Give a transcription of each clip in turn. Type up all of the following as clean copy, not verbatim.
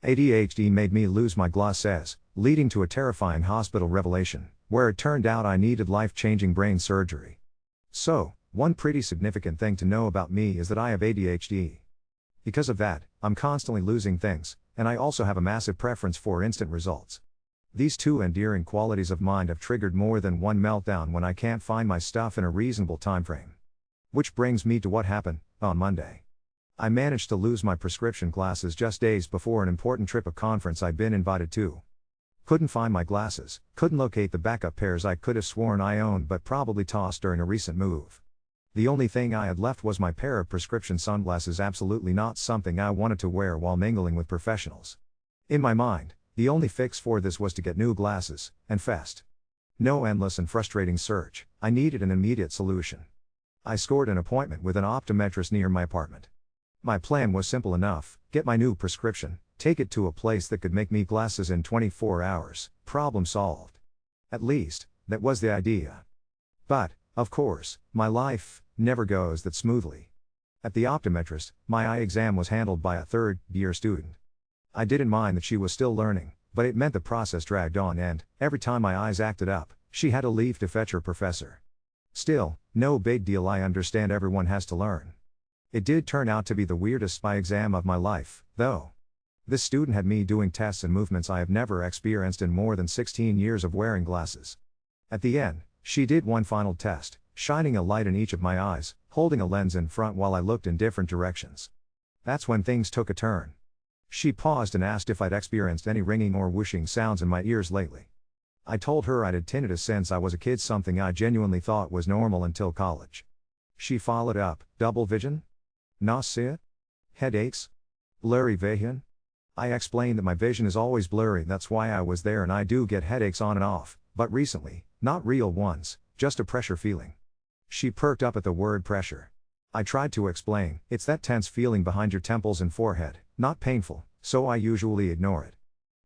ADHD made me lose my Gla-ses, leading to a terrifying hospital revelation, where it turned out I needed life-changing brain surgery. So, one pretty significant thing to know about me is that I have ADHD. Because of that, I'm constantly losing things, and I also have a massive preference for instant results. These two endearing qualities of mine have triggered more than one meltdown when I can't find my stuff in a reasonable time frame. Which brings me to what happened on Monday. I managed to lose my prescription glasses just days before an important trip or conference I'd been invited to. Couldn't find my glasses, couldn't locate the backup pairs I could have sworn I owned but probably tossed during a recent move. The only thing I had left was my pair of prescription sunglasses, absolutely not something I wanted to wear while mingling with professionals. In my mind, the only fix for this was to get new glasses, and fast. No endless and frustrating search, I needed an immediate solution. I scored an appointment with an optometrist near my apartment. My plan was simple enough: get my new prescription, take it to a place that could make me glasses in 24 hours, problem solved. At least, that was the idea. But, of course, my life never goes that smoothly. At the optometrist, my eye exam was handled by a third-year student. I didn't mind that she was still learning, but it meant the process dragged on, and every time my eyes acted up, she had to leave to fetch her professor. Still, no big deal, I understand everyone has to learn. It did turn out to be the weirdest eye exam of my life, though. This student had me doing tests and movements I have never experienced in more than 16 years of wearing glasses. At the end, she did one final test, shining a light in each of my eyes, holding a lens in front while I looked in different directions. That's when things took a turn. She paused and asked if I'd experienced any ringing or whooshing sounds in my ears lately. I told her I'd had tinnitus since I was a kid, something I genuinely thought was normal until college. She followed up, double vision? Nausea? Headaches? Blurry vision? I explained that my vision is always blurry, that's why I was there, and I do get headaches on and off, but recently, not real ones, just a pressure feeling. She perked up at the word pressure. I tried to explain, it's that tense feeling behind your temples and forehead, not painful, so I usually ignore it.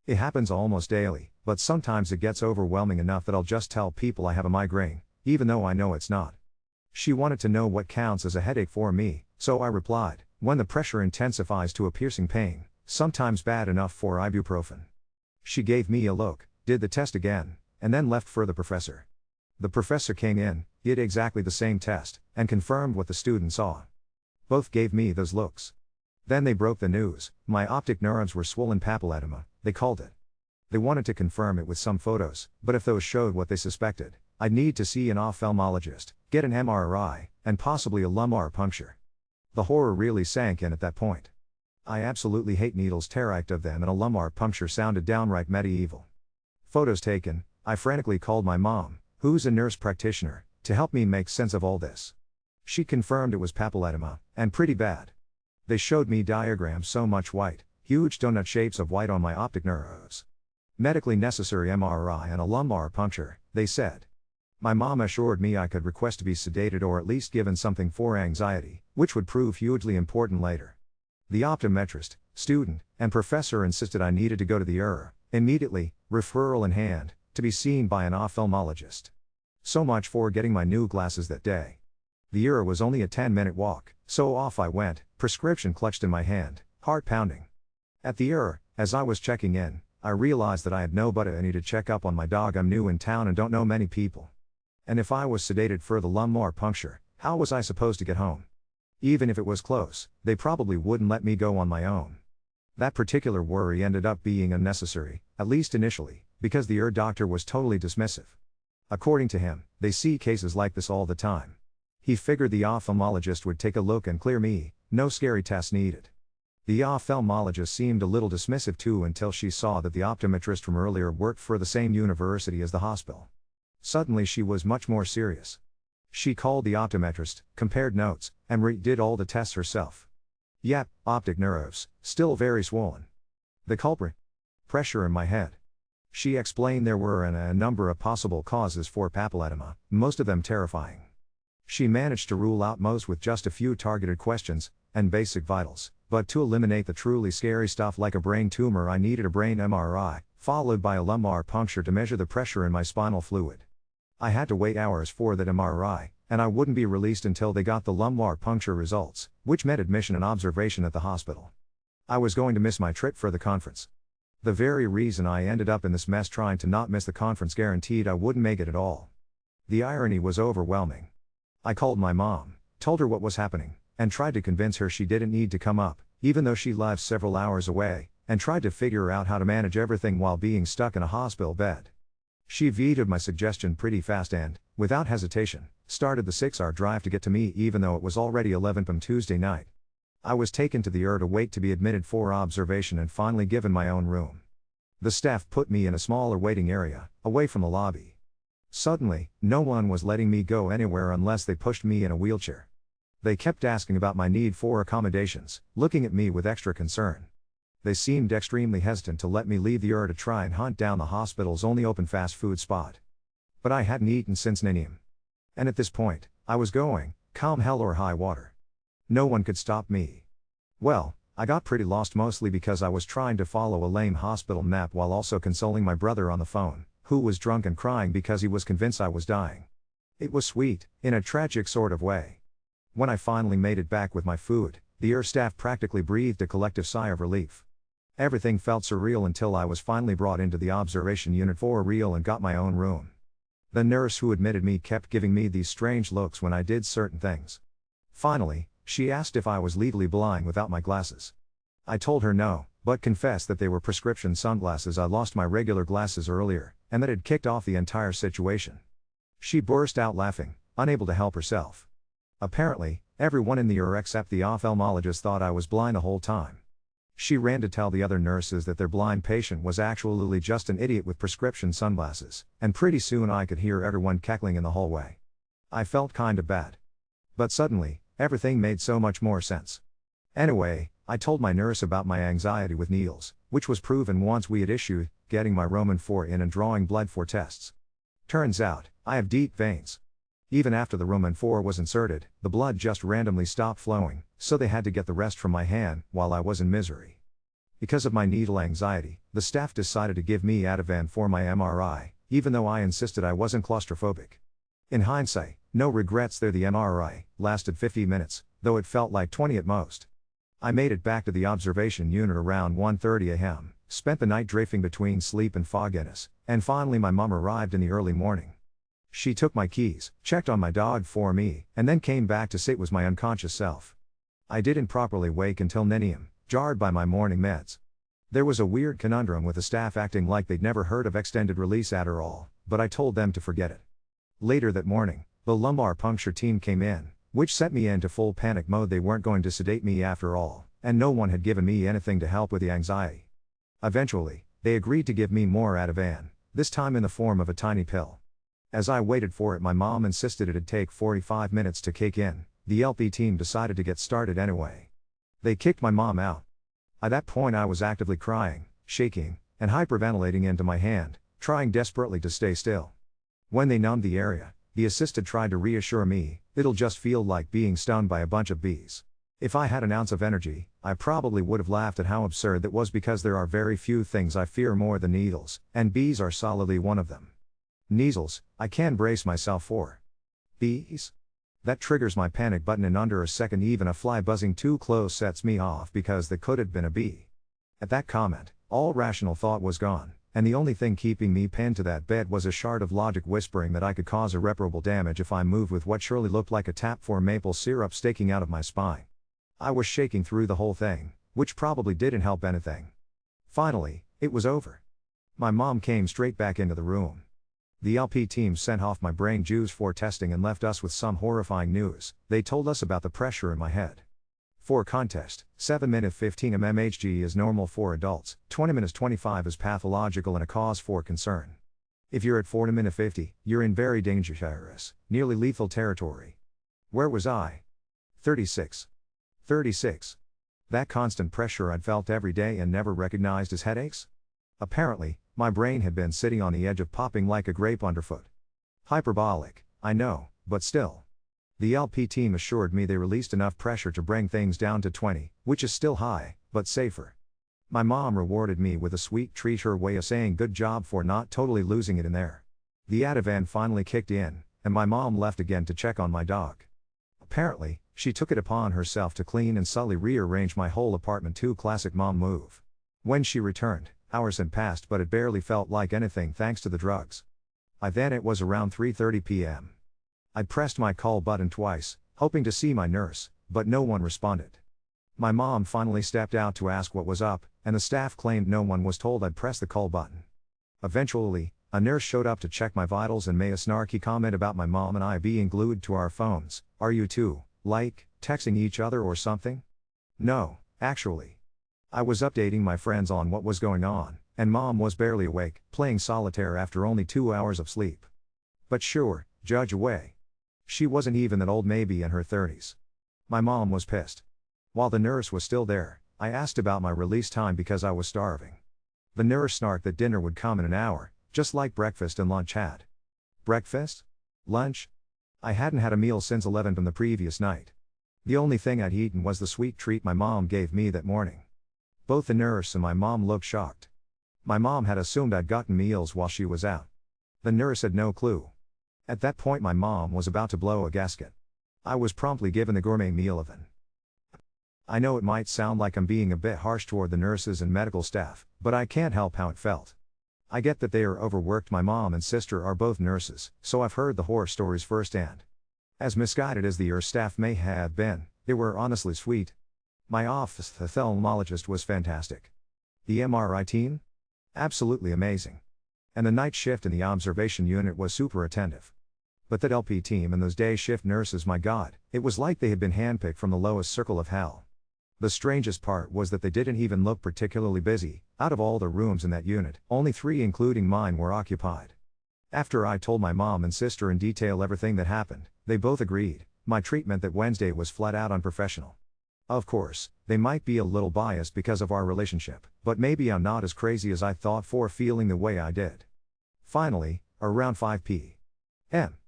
It happens almost daily, but sometimes it gets overwhelming enough that I'll just tell people I have a migraine, even though I know it's not. She wanted to know what counts as a headache for me, so I replied, when the pressure intensifies to a piercing pain, sometimes bad enough for ibuprofen. She gave me a look, did the test again, and then left for the professor. The professor came in, did exactly the same test, and confirmed what the student saw. Both gave me those looks. Then they broke the news: my optic nerves were swollen, papilledema, they called it. They wanted to confirm it with some photos, but if those showed what they suspected, I'd need to see an ophthalmologist, get an MRI, and possibly a lumbar puncture. The horror really sank in at that point. I absolutely hate needles, terrified of them, and a lumbar puncture sounded downright medieval. Photos taken, I frantically called my mom, who's a nurse practitioner, to help me make sense of all this. She confirmed it was papilledema, and pretty bad. They showed me diagrams, so much white, huge donut shapes of white on my optic nerves. Medically necessary MRI and a lumbar puncture, they said. My mom assured me I could request to be sedated or at least given something for anxiety, which would prove hugely important later. The optometrist, student, and professor insisted I needed to go to the immediately, referral in hand, to be seen by an ophthalmologist. So much for getting my new glasses that day. The was only a 10-minute walk, so off I went, prescription clutched in my hand, heart pounding. At the as I was checking in, I realized that I had nobody. I need to check up on my dog. I'm new in town and don't know many people. And if I was sedated for the lumbar puncture, how was I supposed to get home? Even if it was close, they probably wouldn't let me go on my own. That particular worry ended up being unnecessary, at least initially, because the doctor was totally dismissive. According to him, they see cases like this all the time. He figured the ophthalmologist would take a look and clear me, no scary tests needed. The ophthalmologist seemed a little dismissive too, until she saw that the optometrist from earlier worked for the same university as the hospital. Suddenly she was much more serious. She called the optometrist, compared notes, and redid all the tests herself. Yep, optic nerves, still very swollen. The culprit? Pressure in my head. She explained there were a number of possible causes for papilledema, most of them terrifying. She managed to rule out most with just a few targeted questions, and basic vitals, but to eliminate the truly scary stuff like a brain tumor I needed a brain MRI, followed by a lumbar puncture to measure the pressure in my spinal fluid. I had to wait hours for that MRI, and I wouldn't be released until they got the lumbar puncture results, which meant admission and observation at the hospital. I was going to miss my trip for the conference. The very reason I ended up in this mess trying to not miss the conference guaranteed I wouldn't make it at all. The irony was overwhelming. I called my mom, told her what was happening, and tried to convince her she didn't need to come up, even though she lives several hours away, and tried to figure out how to manage everything while being stuck in a hospital bed. She vetoed my suggestion pretty fast and, without hesitation, started the 6-hour drive to get to me even though it was already 11 p.m. Tuesday night. I was taken to the ER to wait to be admitted for observation and finally given my own room. The staff put me in a smaller waiting area, away from the lobby. Suddenly, no one was letting me go anywhere unless they pushed me in a wheelchair. They kept asking about my need for accommodations, looking at me with extra concern. They seemed extremely hesitant to let me leave the ER to try and hunt down the hospital's only open fast food spot. But I hadn't eaten since 9 a.m. And at this point, I was going, come hell or high water. No one could stop me. Well, I got pretty lost mostly because I was trying to follow a lame hospital map while also consoling my brother on the phone, who was drunk and crying because he was convinced I was dying. It was sweet, in a tragic sort of way. When I finally made it back with my food, the ER staff practically breathed a collective sigh of relief. Everything felt surreal until I was finally brought into the observation unit for real and got my own room. The nurse who admitted me kept giving me these strange looks when I did certain things. Finally, she asked if I was legally blind without my glasses. I told her no, but confessed that they were prescription sunglasses. I lost my regular glasses earlier, and that had kicked off the entire situation. She burst out laughing, unable to help herself. Apparently, everyone in the ER except the ophthalmologist thought I was blind the whole time. She ran to tell the other nurses that their blind patient was actually just an idiot with prescription sunglasses, and pretty soon I could hear everyone cackling in the hallway. I felt kinda bad. But suddenly, everything made so much more sense. Anyway, I told my nurse about my anxiety with needles, which was proven once we had issued, getting my Roman 4 in and drawing blood for tests. Turns out, I have deep veins. Even after the Roman 4 was inserted, the blood just randomly stopped flowing, so they had to get the rest from my hand, while I was in misery. Because of my needle anxiety, the staff decided to give me Adhd for my MRI, even though I insisted I wasn't claustrophobic. In hindsight, no regrets there. The MRI lasted 50 minutes, though it felt like 20 at most. I made it back to the observation unit around 1:30 a.m., spent the night drifting between sleep and fogginess, and finally my mom arrived in the early morning. She took my keys, checked on my dog for me, and then came back to sit with my unconscious self. I didn't properly wake until 9 a.m., jarred by my morning meds. There was a weird conundrum with the staff acting like they'd never heard of extended release Adderall, but I told them to forget it. Later that morning, the lumbar puncture team came in, which set me into full panic mode. They weren't going to sedate me after all, and no one had given me anything to help with the anxiety. Eventually, they agreed to give me more Adhd, this time in the form of a tiny pill. As I waited for it, my mom insisted it'd take 45 minutes to kick in. The LP team decided to get started anyway. They kicked my mom out. At that point I was actively crying, shaking, and hyperventilating into my hand, trying desperately to stay still. When they numbed the area, the assistant tried to reassure me, it'll just feel like being stung by a bunch of bees. If I had an ounce of energy, I probably would have laughed at how absurd that was, because there are very few things I fear more than needles, and bees are solidly one of them. Needles, I can brace myself for. Bees? That triggers my panic button in under a second. Even a fly buzzing too close sets me off because they could have been a bee. At that comment, all rational thought was gone, and the only thing keeping me pinned to that bed was a shard of logic whispering that I could cause irreparable damage if I moved with what surely looked like a tap for maple syrup staking out of my spine. I was shaking through the whole thing, which probably didn't help anything. Finally, it was over. My mom came straight back into the room. The LP team sent off my brain juice for testing and left us with some horrifying news. They told us about the pressure in my head. For context, 7/15 mmHg is normal for adults, 20/25 is pathological and a cause for concern. If you're at 4/50, you're in very dangerous, nearly lethal territory. Where was I? 36. 36. That constant pressure I'd felt every day and never recognized as headaches? Apparently, my brain had been sitting on the edge of popping like a grape underfoot. Hyperbolic, I know, but still. The LP team assured me they released enough pressure to bring things down to 20, which is still high, but safer. My mom rewarded me with a sweet treat, her way of saying good job for not totally losing it in there. The Adhd finally kicked in, and my mom left again to check on my dog. Apparently, she took it upon herself to clean and subtly rearrange my whole apartment too. Classic mom move. When she returned, hours had passed but it barely felt like anything thanks to the drugs. It was around 3:30 p.m. I'd pressed my call button twice, hoping to see my nurse, but no one responded. My mom finally stepped out to ask what was up, and the staff claimed no one was told I'd pressed the call button. Eventually, a nurse showed up to check my vitals and made a snarky comment about my mom and I being glued to our phones. Are you two, like, texting each other or something? No, actually. I was updating my friends on what was going on, and mom was barely awake, playing solitaire after only 2 hours of sleep. But sure, judge away. She wasn't even that old, maybe in her 30s. My mom was pissed. While the nurse was still there, I asked about my release time because I was starving. The nurse snarked that dinner would come in an hour, just like breakfast and lunch had. Breakfast? Lunch? I hadn't had a meal since 11 p.m. the previous night. The only thing I'd eaten was the sweet treat my mom gave me that morning. Both the nurse and my mom looked shocked. My mom had assumed I'd gotten meals while she was out. The nurse had no clue. At that point my mom was about to blow a gasket. I was promptly given the gourmet meal oven. I know it might sound like I'm being a bit harsh toward the nurses and medical staff, but I can't help how it felt. I get that they are overworked. My mom and sister are both nurses, so I've heard the horror stories firsthand. As misguided as the staff may have been, they were honestly sweet. My ophthalmologist was fantastic. The MRI team? Absolutely amazing. And the night shift in the observation unit was super attentive. But that LP team and those day shift nurses, my god, it was like they had been handpicked from the lowest circle of hell. The strangest part was that they didn't even look particularly busy. Out of all the rooms in that unit, only 3 including mine were occupied. After I told my mom and sister in detail everything that happened, they both agreed. My treatment that Wednesday was flat out unprofessional. Of course, they might be a little biased because of our relationship, but maybe I'm not as crazy as I thought for feeling the way I did. Finally, around 5 p.m.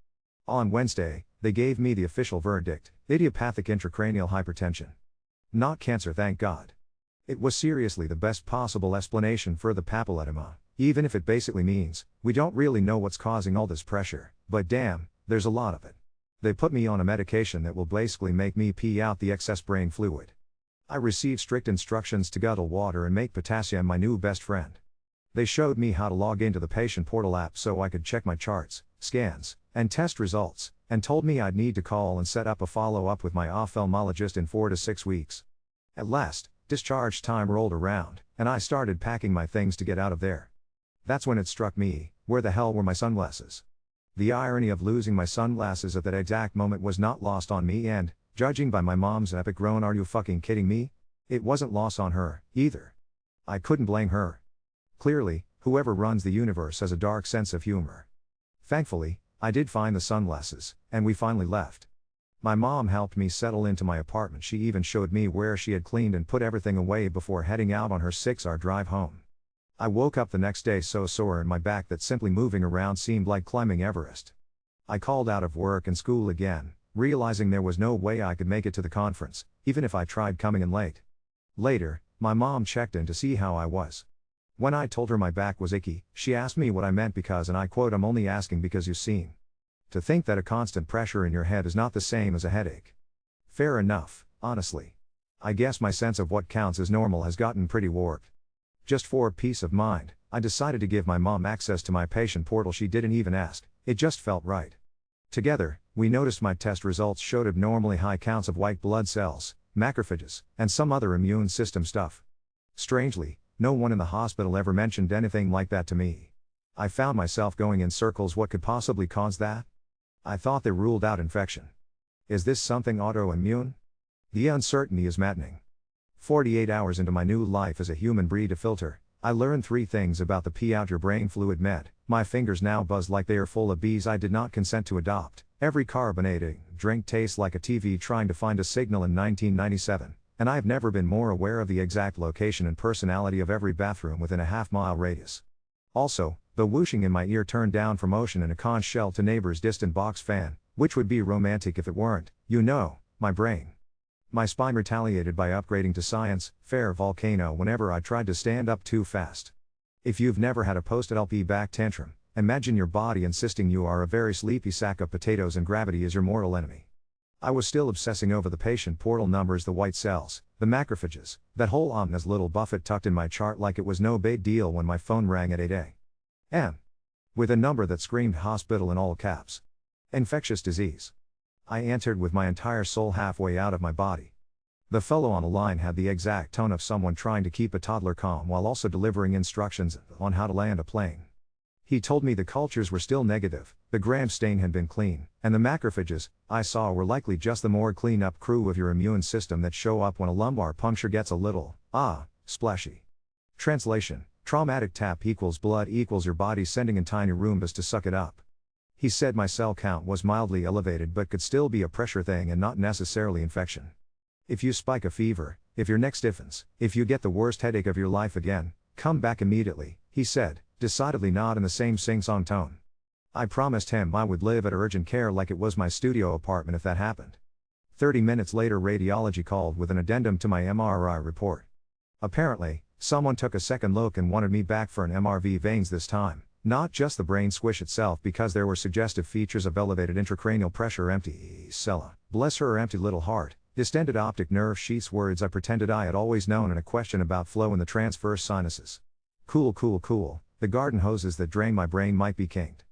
on Wednesday, they gave me the official verdict: idiopathic intracranial hypertension. Not cancer, thank God. It was seriously the best possible explanation for the papilledema, even if it basically means, we don't really know what's causing all this pressure, but damn, there's a lot of it. They put me on a medication that will basically make me pee out the excess brain fluid. I received strict instructions to guzzle water and make potassium my new best friend. They showed me how to log into the patient portal app so I could check my charts, scans, and test results, and told me I'd need to call and set up a follow-up with my ophthalmologist in 4 to 6 weeks. At last, discharge time rolled around, and I started packing my things to get out of there. That's when it struck me, where the hell were my sunglasses? The irony of losing my sunglasses at that exact moment was not lost on me, and, judging by my mom's epic groan, "Are you fucking kidding me?" it wasn't lost on her, either. I couldn't blame her. Clearly, whoever runs the universe has a dark sense of humor. Thankfully, I did find the sunglasses, and we finally left. My mom helped me settle into my apartment. She even showed me where she had cleaned and put everything away before heading out on her 6-hour drive home. I woke up the next day so sore in my back that simply moving around seemed like climbing Everest. I called out of work and school again, realizing there was no way I could make it to the conference, even if I tried coming in late. Later, my mom checked in to see how I was. When I told her my back was achy, she asked me what I meant because, and I quote, "I'm only asking because you seem to think that a constant pressure in your head is not the same as a headache." Fair enough, honestly. I guess my sense of what counts as normal has gotten pretty warped. Just for peace of mind, I decided to give my mom access to my patient portal. She didn't even ask, it just felt right. Together, we noticed my test results showed abnormally high counts of white blood cells, macrophages, and some other immune system stuff. Strangely, no one in the hospital ever mentioned anything like that to me. I found myself going in circles. What could possibly cause that? I thought they ruled out infection. Is this something autoimmune? The uncertainty is maddening. 48 hours into my new life as a human breed to filter, I learned 3 things about the pee out your brain fluid med. My fingers now buzz like they are full of bees I did not consent to adopt. Every carbonated drink tastes like a TV trying to find a signal in 1997, and I've never been more aware of the exact location and personality of every bathroom within a half-mile radius. Also, the whooshing in my ear turned down from ocean in a conch shell to neighbor's distant box fan, which would be romantic if it weren't, my brain. My spine retaliated by upgrading to science, fair volcano whenever I tried to stand up too fast. If you've never had a post-LP back tantrum, imagine your body insisting you are a very sleepy sack of potatoes and gravity is your mortal enemy. I was still obsessing over the patient portal numbers, the white cells, the macrophages, that whole ominous little buffet tucked in my chart like it was no big deal when my phone rang at 8 a.m. with a number that screamed hospital in all caps. Infectious disease. I answered with my entire soul halfway out of my body. The fellow on the line had the exact tone of someone trying to keep a toddler calm while also delivering instructions on how to land a plane. He told me the cultures were still negative, the gram stain had been clean, and the macrophages I saw were likely just the more clean-up crew of your immune system that show up when a lumbar puncture gets a little, splashy. Translation: traumatic tap equals blood equals your body sending in tiny Roombas to suck it up. He said my cell count was mildly elevated but could still be a pressure thing and not necessarily infection. If you spike a fever, if your neck stiffens, if you get the worst headache of your life again, come back immediately, he said, decidedly not in the same sing-song tone. I promised him I would live at urgent care like it was my studio apartment if that happened. 30 minutes later, radiology called with an addendum to my MRI report. Apparently, someone took a second look and wanted me back for an MRV veins this time, not just the brain squish itself, because there were suggestive features of elevated intracranial pressure. Empty cella, bless her empty little heart. Distended optic nerve sheaths, words I pretended I had always known, and a question about flow in the transverse sinuses. Cool, the garden hoses that drain my brain might be kinked.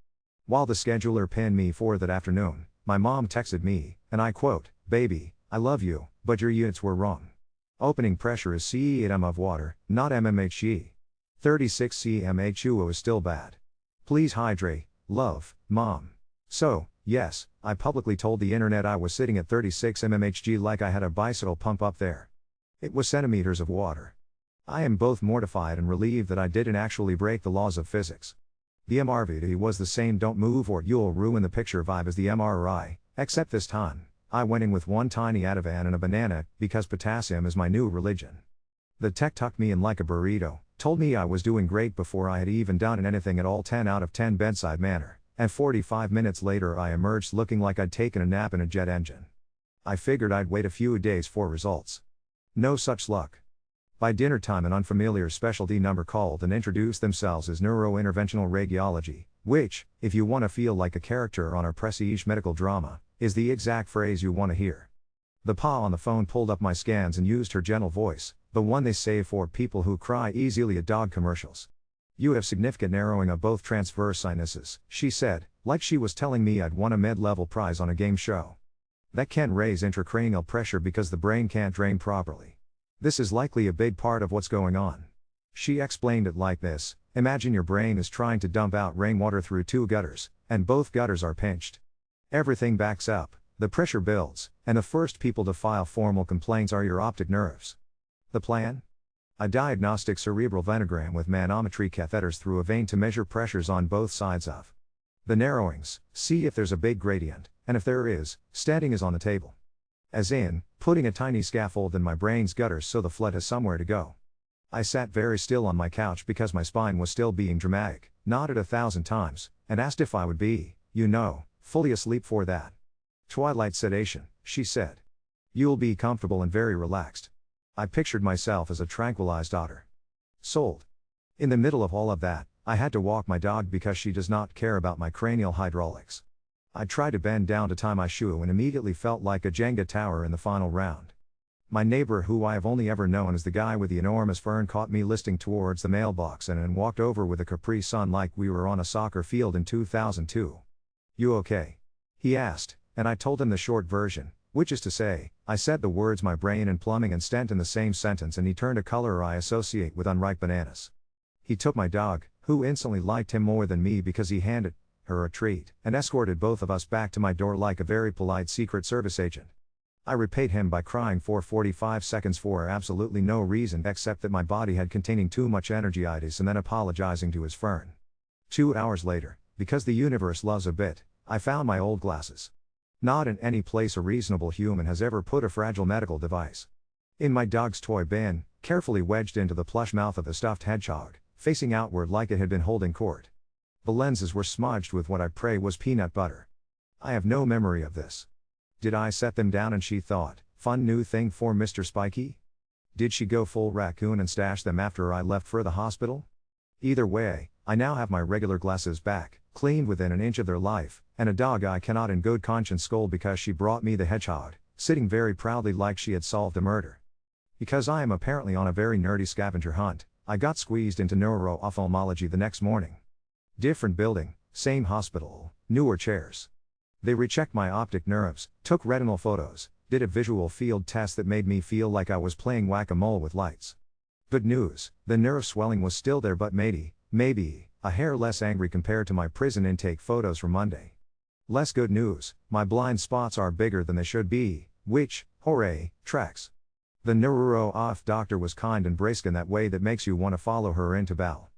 While the scheduler pinned me for that afternoon, my mom texted me, and I quote, "Baby, I love you, but your units were wrong. Opening pressure is CE8 of water, not mmHg. 36 cmHuO is still bad. Please hydrate, love, Mom." So, yes, I publicly told the internet I was sitting at 36 mmHg like I had a bicycle pump up there. It was centimeters of water. I am both mortified and relieved that I didn't actually break the laws of physics. The MRV was the same don't move or you'll ruin the picture vibe as the MRI, except this time, I went in with one tiny Adhd and a banana, because potassium is my new religion. The tech tucked me in like a burrito, told me I was doing great before I had even done anything at all, 10 out of 10 bedside manner, and 45 minutes later I emerged looking like I'd taken a nap in a jet engine. I figured I'd wait a few days for results. No such luck. By dinner time, an unfamiliar specialty number called and introduced themselves as neurointerventional radiology, which, if you want to feel like a character on a prestige medical drama, is the exact phrase you want to hear. The pa on the phone pulled up my scans and used her gentle voice, the one they save for people who cry easily at dog commercials. "You have significant narrowing of both transverse sinuses," she said, like she was telling me I'd won a mid-level prize on a game show. "That can raise intracranial pressure because the brain can't drain properly. This is likely a big part of what's going on." She explained it like this: imagine your brain is trying to dump out rainwater through two gutters, and both gutters are pinched. Everything backs up, the pressure builds, and the first people to file formal complaints are your optic nerves. The plan? A diagnostic cerebral venogram with manometry catheters through a vein to measure pressures on both sides of the narrowings, see if there's a big gradient, and if there is, stenting is on the table. As in, putting a tiny scaffold in my brain's gutters so the flood has somewhere to go. I sat very still on my couch because my spine was still being dramatic, nodded 1,000 times, and asked if I would be, fully asleep for that. "Twilight sedation," she said. "You'll be comfortable and very relaxed." I pictured myself as a tranquilized otter. Sold. In the middle of all of that, I had to walk my dog because she does not care about my cranial hydraulics. I tried to bend down to tie my shoe and immediately felt like a Jenga tower in the final round. My neighbor, who I have only ever known as the guy with the enormous fern, caught me listing towards the mailbox and walked over with a Capri Sun like we were on a soccer field in 2002. "You okay?" he asked, and I told him the short version, which is to say, I said the words my brain and plumbing and stent in the same sentence, and he turned a color I associate with unripe bananas. He took my dog, who instantly liked him more than me because he handed her a treat, and escorted both of us back to my door like a very polite Secret Service agent. I repaid him by crying for 45 seconds for absolutely no reason except that my body had containing too much energy-itis, and then apologizing to his fern. 2 hours later, because the universe loves a bit, I found my old glasses. Not in any place a reasonable human has ever put a fragile medical device. In my dog's toy bin, carefully wedged into the plush mouth of a stuffed hedgehog, facing outward like it had been holding court. The lenses were smudged with what I pray was peanut butter. I have no memory of this. Did I set them down and she thought, "Fun new thing for Mr. Spiky"? Did she go full raccoon and stash them after I left for the hospital? Either way, I now have my regular Gla-ses back, cleaned within an inch of their life, and a dog I cannot in good conscience scold because she brought me the hedgehog, sitting very proudly like she had solved a murder. Because I am apparently on a very nerdy scavenger hunt, I got squeezed into neuro-ophthalmology the next morning. Different building, same hospital, newer chairs. They rechecked my optic nerves, took retinal photos, did a visual field test that made me feel like I was playing whack-a-mole with lights. Good news, the nerve swelling was still there but maybe, a hair less angry compared to my prison intake photos from Monday. Less good news, my blind spots are bigger than they should be, which, hooray, tracks. The neuro-oph doctor was kind and braced in that way that makes you want to follow her into battle.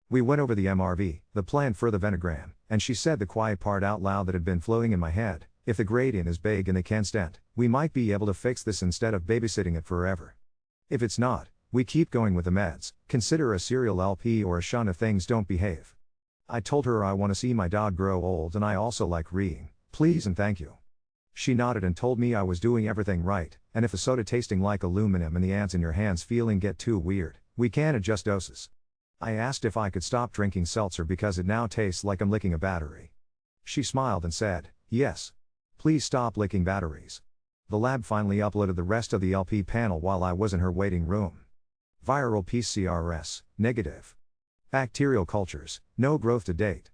We went over the MRV, the plan for the venogram, and she said the quiet part out loud that had been floating in my head: if the gradient is big and they can't stent, we might be able to fix this instead of babysitting it forever. If it's not, we keep going with the meds, consider a serial LP or a shun if things don't behave. I told her I want to see my dog grow old and I also like reading, please and thank you. She nodded and told me I was doing everything right, and if the soda tasting like aluminum and the ants in your hands feeling get too weird, we can adjust doses. I asked if I could stop drinking seltzer because it now tastes like I'm licking a battery. She smiled and said, yes. Please stop licking batteries. The lab finally uploaded the rest of the LP panel while I was in her waiting room. Viral PCRS, negative. Bacterial cultures, no growth to date.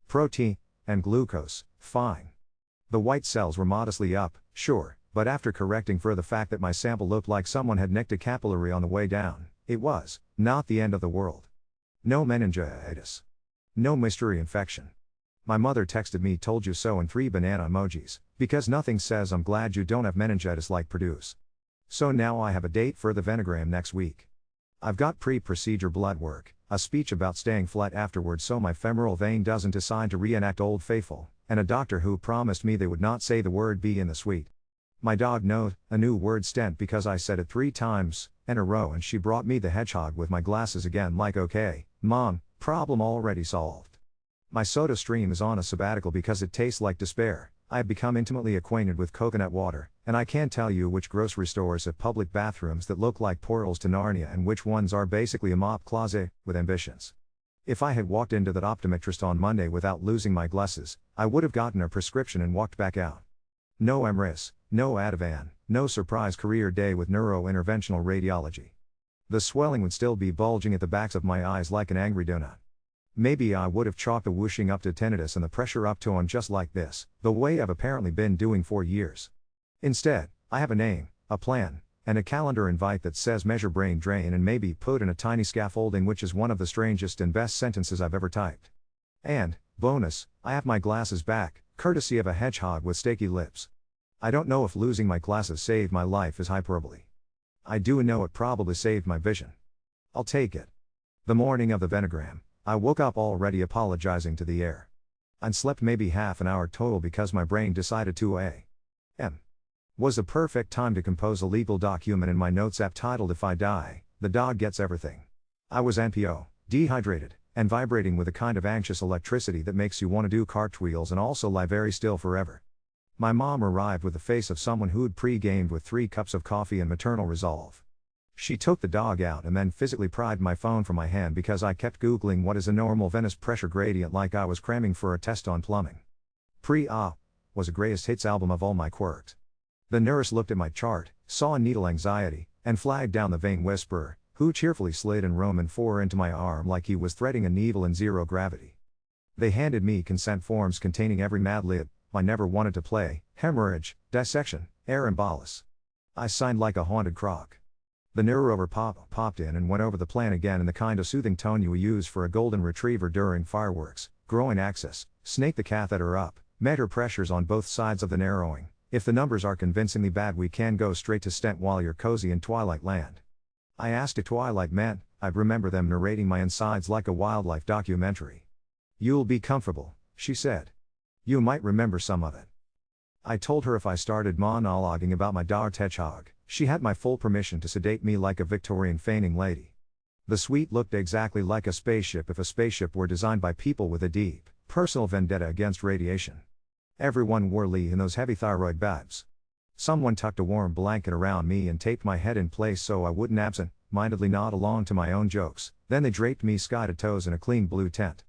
Protein and glucose, fine. The white cells were modestly up, sure, but after correcting for the fact that my sample looked like someone had nicked a capillary on the way down, it was not the end of the world. No meningitis. No mystery infection. My mother texted me told you so and 3 banana emojis, because nothing says I'm glad you don't have meningitis like produce. So now I have a date for the venogram next week. I've got pre-procedure blood work, a speech about staying flat afterwards so my femoral vein doesn't decide to reenact Old Faithful, and a doctor who promised me they would not say the word "be" in the suite. My dog note, a new word stent because I said it 3 times in a row and she brought me the hedgehog with my glasses again like okay, mom, problem already solved. My soda stream is on a sabbatical because it tastes like despair. I have become intimately acquainted with coconut water, and I can't tell you which grocery stores have public bathrooms that look like portals to Narnia and which ones are basically a mop closet with ambitions. If I had walked into that optometrist on Monday without losing my glasses, I would have gotten a prescription and walked back out. No MRIs, no Adhd, no surprise career day with neurointerventional radiology. The swelling would still be bulging at the backs of my eyes like an angry donut. Maybe I would have chalked the whooshing up to tinnitus and the pressure up to on just like this, the way I've apparently been doing for years. Instead, I have a name, a plan, and a calendar invite that says measure brain drain and maybe put in a tiny scaffolding, which is one of the strangest and best sentences I've ever typed. And, bonus, I have my glasses back, courtesy of a hedgehog with steaky lips. I don't know if losing my glasses saved my life is hyperbole. I do know it probably saved my vision. I'll take it. The morning of the venogram, I woke up already apologizing to the air. And slept maybe half an hour total because my brain decided to a.m. was the perfect time to compose a legal document in my notes app titled "If I Die, the dog gets everything." I was NPO, dehydrated, and vibrating with a kind of anxious electricity that makes you want to do cartwheels and also lie very still forever. My mom arrived with the face of someone who'd pre-gamed with 3 cups of coffee and maternal resolve. She took the dog out and then physically pried my phone from my hand because I kept Googling what is a normal venous pressure gradient like I was cramming for a test on plumbing. Pre-op was a greatest hits album of all my quirks. The nurse looked at my chart, saw a needle anxiety, and flagged down the vein whisperer, who cheerfully slid in Roman 4 into my arm like he was threading a needle in 0 gravity. They handed me consent forms containing every Mad Lib I never wanted to play: hemorrhage, dissection, air embolus. I signed like a haunted croc. The neurover popped in and went over the plan again in the kind of soothing tone you use for a golden retriever during fireworks: groin access, snake the catheter up, measure pressures on both sides of the narrowing. If the numbers are convincingly bad, we can go straight to stent while you're cozy in Twilight Land. I asked if Twilight meant I'd remember them narrating my insides like a wildlife documentary. You'll be comfortable, she said. You might remember some of it. I told her if I started monologuing about my dog hedgehog, she had my full permission to sedate me like a Victorian feigning lady. The suite looked exactly like a spaceship if a spaceship were designed by people with a deep, personal vendetta against radiation. Everyone wore Lee in those heavy thyroid babs. Someone tucked a warm blanket around me and taped my head in place so I wouldn't mindedly nod along to my own jokes, then they draped me sky to toes in a clean blue tent.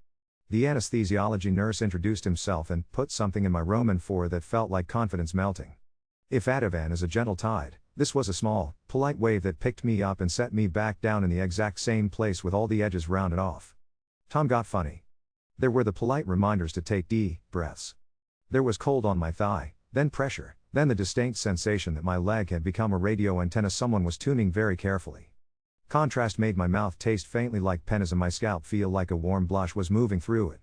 The anesthesiology nurse introduced himself and put something in my Roman IV that felt like confidence melting. If Adhd is a gentle tide, this was a small, polite wave that picked me up and set me back down in the exact same place with all the edges rounded off. Tom got funny. There were the polite reminders to take deep breaths. There was cold on my thigh, then pressure, then the distinct sensation that my leg had become a radio antenna someone was tuning very carefully. Contrast made my mouth taste faintly like pennies and my scalp feel like a warm blush was moving through it.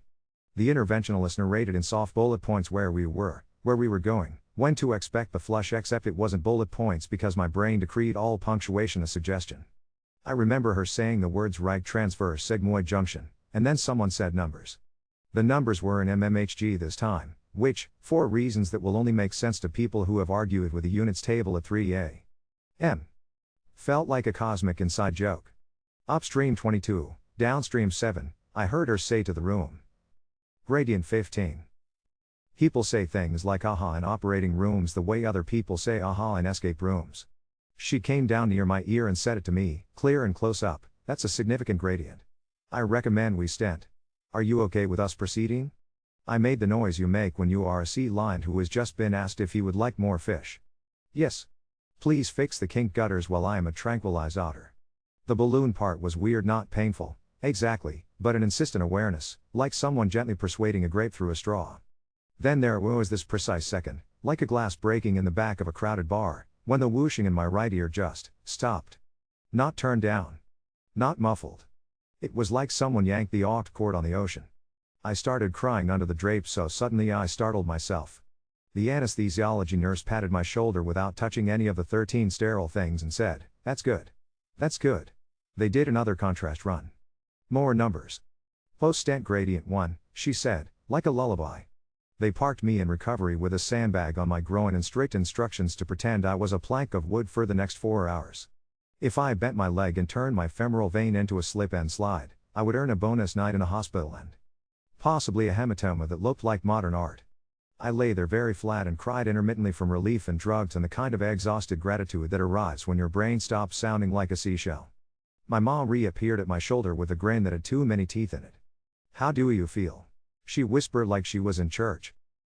The interventionalist narrated in soft bullet points where we were going, when to expect the flush, except it wasn't bullet points because my brain decreed all punctuation a suggestion. I remember her saying the words right transverse sigmoid junction, and then someone said numbers. The numbers were in mmHg this time, which, for reasons that will only make sense to people who have argued with the units table at 3a. M. Felt like a cosmic inside joke. Upstream 22, downstream 7, I heard her say to the room. Gradient 15. People say things like aha in operating rooms the way other people say aha in escape rooms. She came down near my ear and said it to me, clear and close up, that's a significant gradient. I recommend we stent. Are you okay with us proceeding? I made the noise you make when you are a sea lion who has just been asked if he would like more fish. Yes. Please fix the kink gutters while I am a tranquilized otter. The balloon part was weird, not painful, exactly, but an insistent awareness, like someone gently persuading a grape through a straw. Then there was this precise second, like a glass breaking in the back of a crowded bar, when the whooshing in my right ear just stopped. Not turned down. Not muffled. It was like someone yanked the aux cord on the ocean. I started crying under the drapes so suddenly I startled myself. The anesthesiology nurse patted my shoulder without touching any of the 13 sterile things and said, "That's good. That's good." They did another contrast run. More numbers. Post-stent gradient 1, she said, like a lullaby. They parked me in recovery with a sandbag on my groin and strict instructions to pretend I was a plank of wood for the next 4 hours. If I bent my leg and turned my femoral vein into a slip and slide, I would earn a bonus night in a hospital and possibly a hematoma that looked like modern art. I lay there very flat and cried intermittently from relief and drugs and the kind of exhausted gratitude that arrives when your brain stops sounding like a seashell. My mom reappeared at my shoulder with a grin that had too many teeth in it. "How do you feel?" she whispered like she was in church.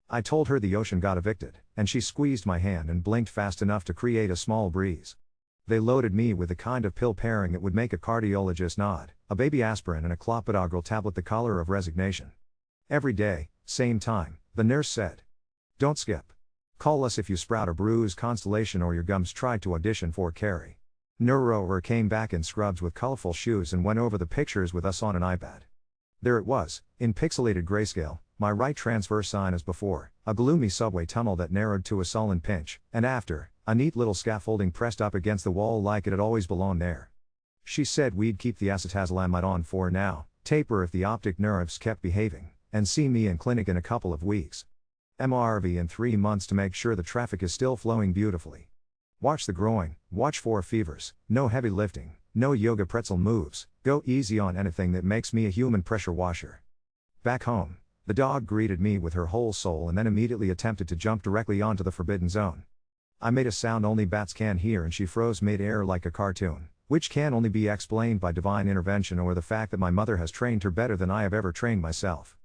I told her the ocean got evicted, and she squeezed my hand and blinked fast enough to create a small breeze. They loaded me with the kind of pill pairing that would make a cardiologist nod, a baby aspirin and a clopidogrel tablet, the color of resignation. Every day, same time, the nurse said. "Don't skip. Call us if you sprout a bruise constellation or your gums try to audition for Carrie." Neuroer came back in scrubs with colorful shoes and went over the pictures with us on an iPad. There it was, in pixelated grayscale, my right transverse sign as before, a gloomy subway tunnel that narrowed to a sullen pinch, and after, a neat little scaffolding pressed up against the wall like it had always belonged there. She said we'd keep the acetazolamide on for now, taper if the optic nerves kept behaving, and see me in clinic in a couple of weeks. MRV in 3 months to make sure the traffic is still flowing beautifully. Watch the groin, watch for fevers, no heavy lifting, no yoga pretzel moves, go easy on anything that makes me a human pressure washer. Back home, the dog greeted me with her whole soul and then immediately attempted to jump directly onto the forbidden zone. I made a sound only bats can hear and she froze mid-air like a cartoon, which can only be explained by divine intervention or the fact that my mother has trained her better than I have ever trained myself.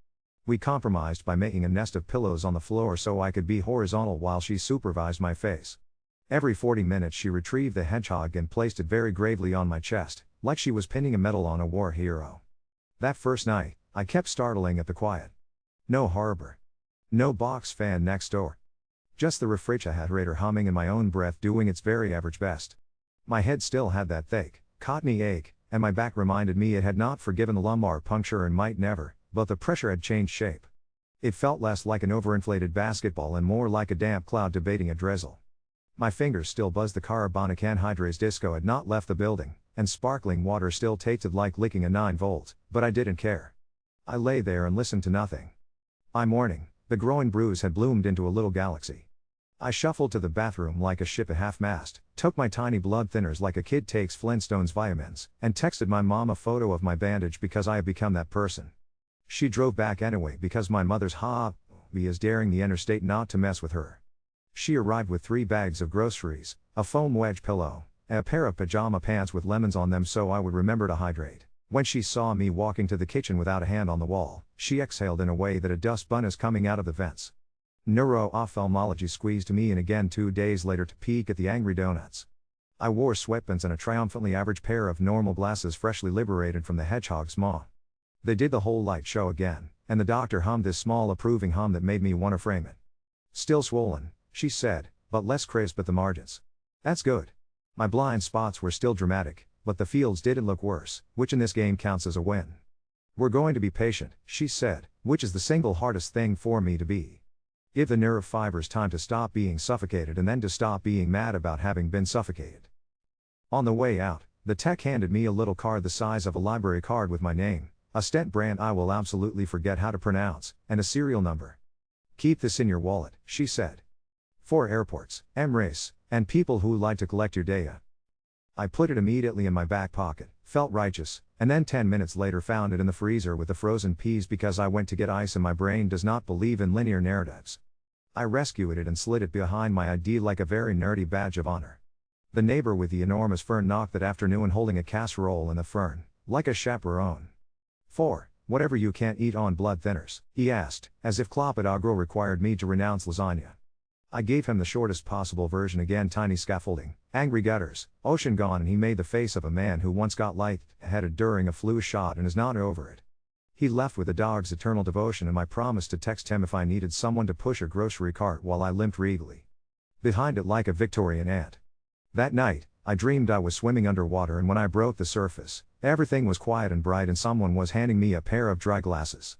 We compromised by making a nest of pillows on the floor so I could be horizontal while she supervised my face. Every 40 minutes she retrieved the hedgehog and placed it very gravely on my chest, like she was pinning a medal on a war hero. That first night, I kept startling at the quiet. No harbor. No box fan next door. Just the refrigerator humming and my own breath doing its very average best. My head still had that thick, cottony ache, and my back reminded me it had not forgiven the lumbar puncture and might never, but the pressure had changed shape. It felt less like an overinflated basketball and more like a damp cloud debating a drizzle. My fingers still buzzed, the carbonic anhydrase disco had not left the building, and sparkling water still tasted like licking a 9-volt, but I didn't care. I lay there and listened to nothing. By morning, the groin bruise had bloomed into a little galaxy. I shuffled to the bathroom like a ship at half-mast, took my tiny blood thinners like a kid takes Flintstones vitamins, and texted my mom a photo of my bandage because I have become that person. She drove back anyway because my mother's hobby is daring the interstate not to mess with her. She arrived with 3 bags of groceries, a foam wedge pillow, a pair of pajama pants with lemons on them so I would remember to hydrate. When she saw me walking to the kitchen without a hand on the wall, she exhaled in a way that a dust bunny is coming out of the vents. Neuro-ophthalmology squeezed me in again 2 days later to peek at the angry donuts. I wore sweatpants and a triumphantly average pair of normal glasses freshly liberated from the hedgehog's maw. They did the whole light show again, and the doctor hummed this small approving hum that made me want to frame it. Still swollen, she said, but less crisp at the margins. That's good. My blind spots were still dramatic, but the fields didn't look worse, which in this game counts as a win. We're going to be patient, she said, which is the single hardest thing for me to be. Give the nerve fibers time to stop being suffocated and then to stop being mad about having been suffocated. On the way out, the tech handed me a little card the size of a library card with my name, a stent brand I will absolutely forget how to pronounce, and a serial number. Keep this in your wallet, she said. For airports, Emirates, and people who like to collect your data. I put it immediately in my back pocket, felt righteous, and then 10 minutes later found it in the freezer with the frozen peas because I went to get ice and my brain does not believe in linear narratives. I rescued it and slid it behind my ID like a very nerdy badge of honor. The neighbor with the enormous fern knocked that afternoon holding a casserole in the fern, like a chaperone. For whatever you can't eat on blood thinners, he asked, as if Adhd required me to renounce lasagna. I gave him the shortest possible version again, tiny scaffolding, angry gutters, ocean gone, and he made the face of a man who once got light-headed during a flu shot and is not over it. He left with the dog's eternal devotion and my promise to text him if I needed someone to push a grocery cart while I limped regally behind it like a Victorian ant. That night, I dreamed I was swimming underwater, and when I broke the surface, everything was quiet and bright and someone was handing me a pair of dry glasses.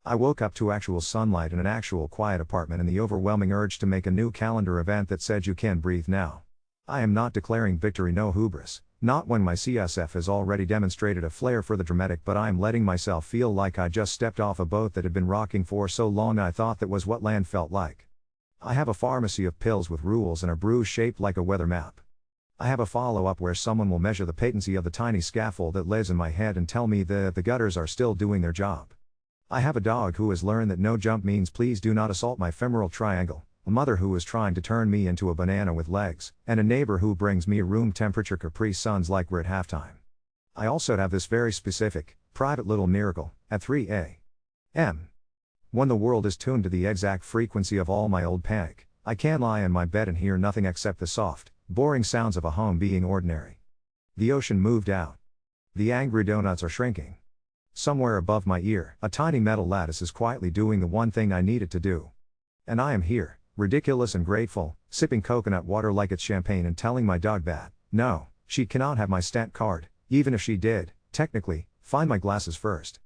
I woke up to actual sunlight and an actual quiet apartment and the overwhelming urge to make a new calendar event that said you can breathe now. I am not declaring victory, no hubris, not when my CSF has already demonstrated a flair for the dramatic, but I am letting myself feel like I just stepped off a boat that had been rocking for so long I thought that was what land felt like. I have a pharmacy of pills with rules and a brew shaped like a weather map. I have a follow-up where someone will measure the patency of the tiny scaffold that lives in my head and tell me that the gutters are still doing their job. I have a dog who has learned that no jump means please do not assault my femoral triangle, a mother who is trying to turn me into a banana with legs, and a neighbor who brings me room temperature Capri Suns like we're at halftime. I also have this very specific, private little miracle, at 3 a.m. When the world is tuned to the exact frequency of all my old panic, I can lie in my bed and hear nothing except the soft, boring sounds of a home being ordinary. The ocean moved out. The angry donuts are shrinking. Somewhere above my ear, a tiny metal lattice is quietly doing the one thing I need it to do. And I am here, ridiculous and grateful, sipping coconut water like it's champagne and telling my dog that, no, she cannot have my stent card, even if she did, technically, find my glasses first.